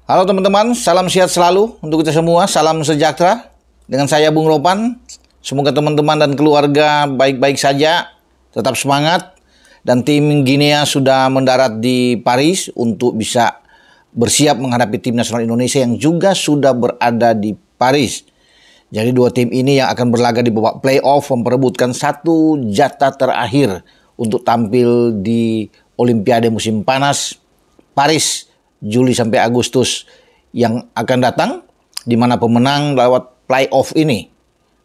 Halo teman-teman, salam sehat selalu untuk kita semua, salam sejahtera. Dengan saya Bung Ropan, semoga teman-teman dan keluarga baik-baik saja, tetap semangat. Dan tim Guinea sudah mendarat di Paris untuk bisa bersiap menghadapi tim nasional Indonesia yang juga sudah berada di Paris. Jadi dua tim ini yang akan berlaga di babak playoff memperebutkan satu jatah terakhir untuk tampil di Olimpiade musim panas Paris Juli sampai Agustus yang akan datang, di mana pemenang lewat playoff ini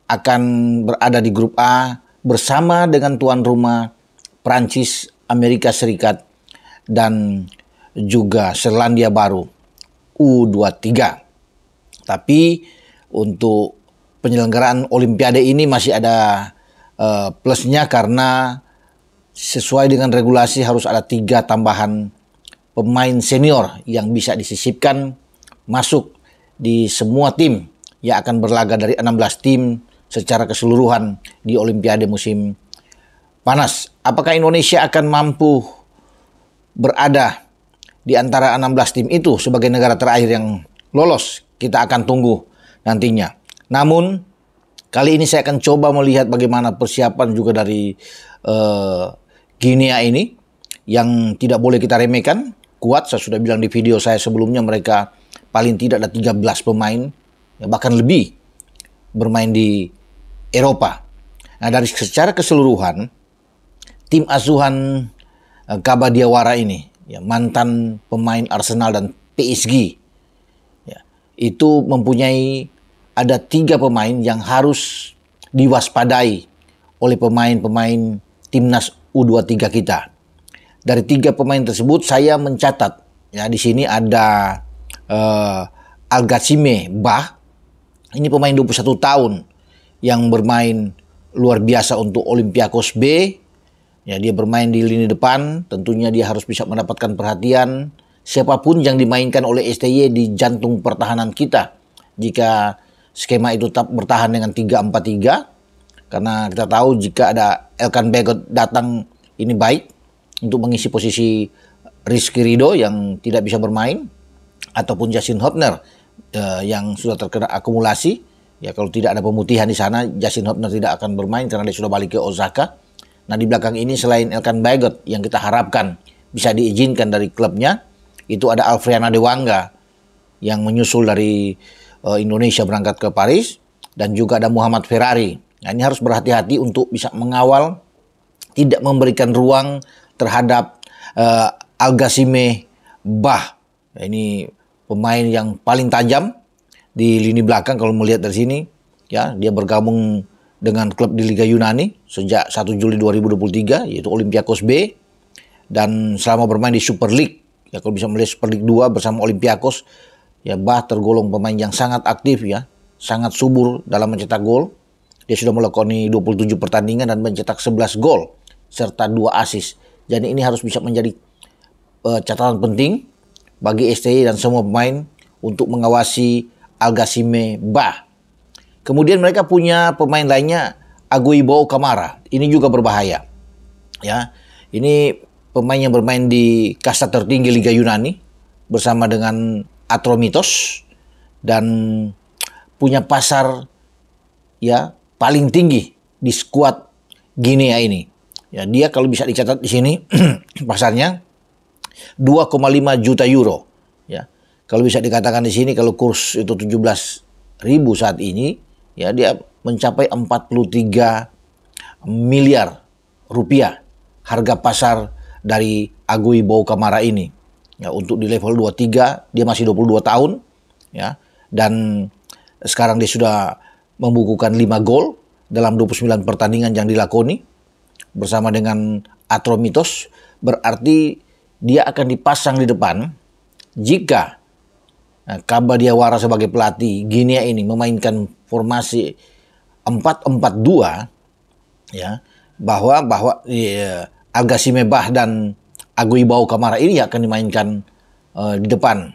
akan berada di grup A bersama dengan tuan rumah Prancis, Amerika Serikat, dan juga Selandia Baru U23. Tapi untuk penyelenggaraan Olimpiade ini masih ada plusnya karena sesuai dengan regulasi harus ada 3 tambahan pemain senior yang bisa disisipkan masuk di semua tim yang akan berlaga dari 16 tim secara keseluruhan di Olimpiade musim panas. Apakah Indonesia akan mampu berada di antara 16 tim itu sebagai negara terakhir yang lolos? Kita akan tunggu nantinya. Namun kali ini saya akan coba melihat bagaimana persiapan juga dari Guinea ini yang tidak boleh kita remehkan. Kuat, saya sudah bilang di video saya sebelumnya, mereka paling tidak ada 13 pemain, ya bahkan lebih bermain di Eropa. Nah, dari secara keseluruhan, tim asuhan Kaba Diawara ini, ya, mantan pemain Arsenal dan PSG, ya, itu mempunyai ada 3 pemain yang harus diwaspadai oleh pemain-pemain timnas U23 kita. Dari 3 pemain tersebut saya mencatat, ya, di sini ada Algatsime Bah. Ini pemain 21 tahun yang bermain luar biasa untuk Olympiakos B. Ya, dia bermain di lini depan, tentunya dia harus bisa mendapatkan perhatian siapapun yang dimainkan oleh STY di jantung pertahanan kita. Jika skema itu tetap bertahan dengan 3-4-3, karena kita tahu jika ada Elkan Bagot datang ini baik untuk mengisi posisi Rizky Ridho yang tidak bisa bermain, ataupun Justin Hubner yang sudah terkena akumulasi. Ya, kalau tidak ada pemutihan di sana, Justin Hubner tidak akan bermain karena dia sudah balik ke Osaka. Nah, di belakang ini selain Elkan Bagot yang kita harapkan bisa diizinkan dari klubnya, itu ada Alfriana Dewangga yang menyusul dari Indonesia berangkat ke Paris, dan juga ada Muhammad Ferrari. Nah, ini harus berhati-hati untuk bisa mengawal, tidak memberikan ruang terhadap Algatsime Bah. Ini pemain yang paling tajam di lini belakang kalau melihat dari sini. Ya, dia bergabung dengan klub di Liga Yunani sejak 1 Juli 2023, yaitu Olympiakos B, dan selama bermain di Super League, ya kalau bisa melihat Super League 2 bersama Olympiakos, ya Bah tergolong pemain yang sangat aktif, ya, sangat subur dalam mencetak gol. Dia sudah melakoni 27 pertandingan dan mencetak 11 gol serta 2 assist. Jadi ini harus bisa menjadi catatan penting bagi STY dan semua pemain untuk mengawasi Algatsime Bah. Kemudian mereka punya pemain lainnya, Aguibao Kamara. Ini juga berbahaya. Ya, ini pemain yang bermain di kasta tertinggi Liga Yunani bersama dengan Atromitos dan punya pasar, ya, paling tinggi di skuad Guinea ini. Ya, dia kalau bisa dicatat di sini pasarnya 2,5 juta euro. Ya, kalau bisa dikatakan di sini kalau kurs itu 17.000 saat ini, ya dia mencapai 43 miliar rupiah harga pasar dari Aguibao Kamara ini. Ya, untuk di level 23 dia masih 22 tahun, ya, dan sekarang dia sudah membukukan 5 gol dalam 29 pertandingan yang dilakoni bersama dengan Atromitos. Berarti dia akan dipasang di depan jika Kaba Diawara sebagai pelatih Guinea ini memainkan formasi 4-4-2, ya, bahwa Algatsime Bah dan Aguibao Kamara ini akan dimainkan di depan.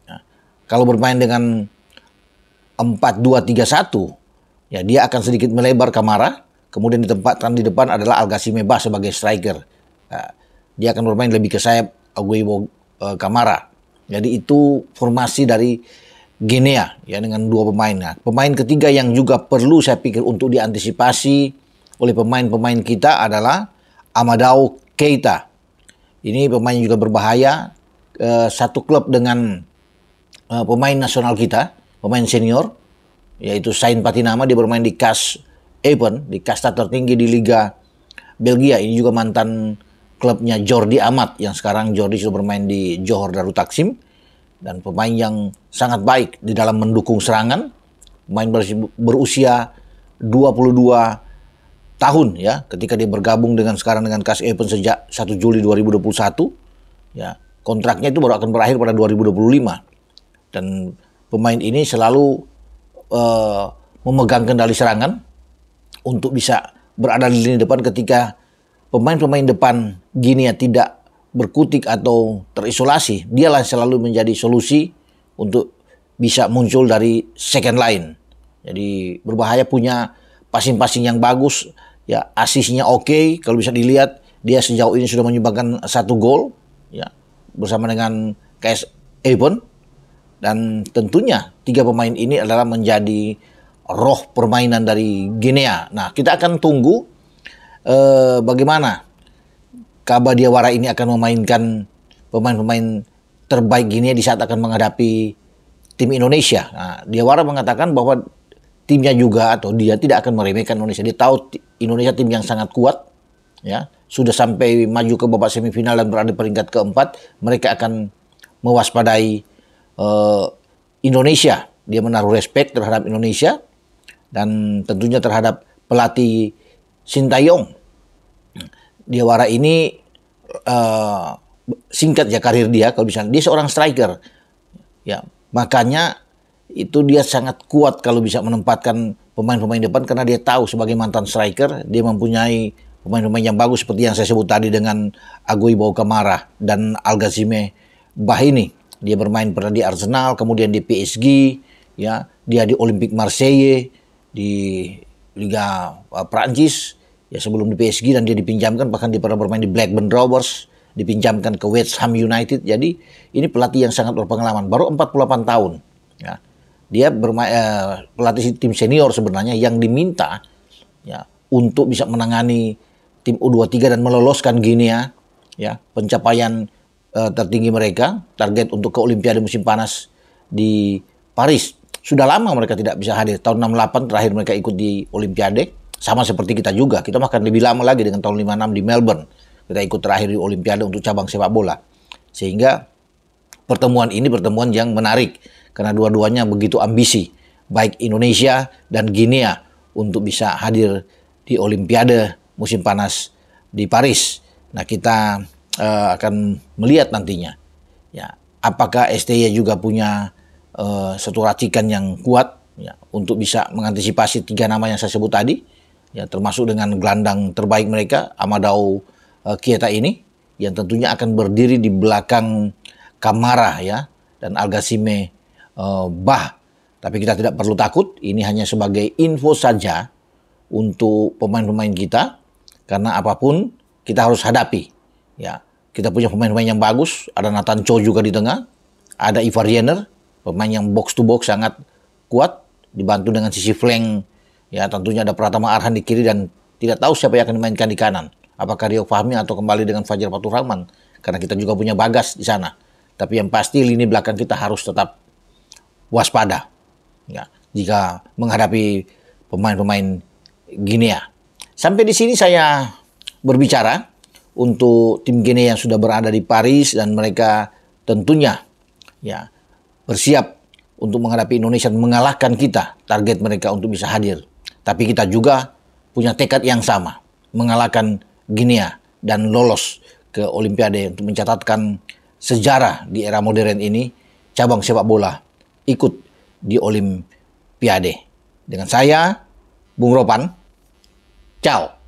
Nah, kalau bermain dengan 4-2-3-1, ya dia akan sedikit melebar Kamara. Kemudian ditempatkan di depan adalah Algatsime Bah sebagai striker. Nah, dia akan bermain lebih ke sayap Aguibao Kamara. Jadi itu formasi dari Guinea ya dengan 2 pemain. Nah, pemain ketiga yang juga perlu saya pikir untuk diantisipasi oleh pemain-pemain kita adalah Amadou Keita. Ini pemain juga berbahaya, satu klub dengan pemain nasional kita, pemain senior, yaitu Sain Patinama. Dia bermain di KAS Epen, di kasta tertinggi di Liga Belgia. Ini juga mantan klubnya Jordi Amat, yang sekarang Jordi sudah bermain di Johor Darul Taksim. Dan pemain yang sangat baik di dalam mendukung serangan. Pemain berusia 22 tahun ya, ketika dia bergabung sekarang dengan KAS Epen sejak 1 Juli 2021. Ya, kontraknya itu baru akan berakhir pada 2025. Dan pemain ini selalu memegang kendali serangan untuk bisa berada di lini depan ketika pemain-pemain depan Guinea tidak berkutik atau terisolasi. Dialah selalu menjadi solusi untuk bisa muncul dari second line. Jadi berbahaya, punya passing-passing yang bagus, ya, asisnya oke. Kalau bisa dilihat, dia sejauh ini sudah menyumbangkan 1 gol ya bersama dengan KS Epen. Dan tentunya 3 pemain ini adalah menjadi roh permainan dari Guinea. Nah, kita akan tunggu bagaimana Kaba Diawara ini akan memainkan pemain-pemain terbaik Guinea di saat akan menghadapi tim Indonesia. Nah, Diawara mengatakan bahwa timnya juga atau dia tidak akan meremehkan Indonesia. Dia tahu Indonesia tim yang sangat kuat, ya, sudah sampai maju ke babak semifinal dan berada di peringkat keempat. Mereka akan mewaspadai Indonesia. Dia menaruh respect terhadap Indonesia dan tentunya terhadap pelatih Sintayong. Diawara ini singkat ya karir dia, kalau bisa dia seorang striker ya, makanya itu dia sangat kuat kalau bisa menempatkan pemain-pemain depan, karena dia tahu sebagai mantan striker dia mempunyai pemain-pemain yang bagus seperti yang saya sebut tadi dengan Aguibo Kamara dan Algazime Bahini. Dia bermain pernah di Arsenal, kemudian di PSG ya, dia di Olympique Marseille di Liga Prancis ya sebelum di PSG, dan dia dipinjamkan, bahkan dia pernah bermain di Blackburn Rovers, dipinjamkan ke West Ham United. Jadi ini pelatih yang sangat berpengalaman, baru 48 tahun ya. Dia bermain pelatih tim senior sebenarnya yang diminta ya untuk bisa menangani tim U23 dan meloloskan Guinea ya, pencapaian tertinggi mereka, target untuk ke Olimpiade musim panas di Paris. Sudah lama mereka tidak bisa hadir. Tahun 68 terakhir mereka ikut di Olimpiade. Sama seperti kita juga. Kita bahkan lebih lama lagi dengan tahun 56 di Melbourne. Kita ikut terakhir di Olimpiade untuk cabang sepak bola. Sehingga pertemuan ini pertemuan yang menarik. Karena dua-duanya begitu ambisi. Baik Indonesia dan Guinea untuk bisa hadir di Olimpiade musim panas di Paris. Nah, kita akan melihat nantinya. Ya, apakah STY juga punya satu racikan yang kuat ya, untuk bisa mengantisipasi 3 nama yang saya sebut tadi. Ya, termasuk dengan gelandang terbaik mereka, Amadou Keita ini, yang tentunya akan berdiri di belakang Kamara ya dan Algazime Bah. Tapi kita tidak perlu takut, ini hanya sebagai info saja untuk pemain-pemain kita, karena apapun kita harus hadapi. Ya, kita punya pemain-pemain yang bagus, ada Nathan Cho juga di tengah, ada Ivar Jenner, pemain yang box to box sangat kuat, dibantu dengan sisi flank. Ya, tentunya ada Pratama Arhan di kiri dan tidak tahu siapa yang akan dimainkan di kanan. Apakah Rio Fahmi atau kembali dengan Fajar Fatur Rahman, karena kita juga punya Bagas di sana. Tapi yang pasti lini belakang kita harus tetap waspada. Ya, jika menghadapi pemain-pemain Guinea. Sampai di sini saya berbicara untuk tim Guinea yang sudah berada di Paris, dan mereka tentunya ya bersiap untuk menghadapi Indonesia dan mengalahkan kita. Target mereka untuk bisa hadir. Tapi kita juga punya tekad yang sama, mengalahkan Guinea dan lolos ke Olimpiade untuk mencatatkan sejarah di era modern ini. Cabang sepak bola ikut di Olimpiade. Dengan saya, Bung Ropan. Ciao.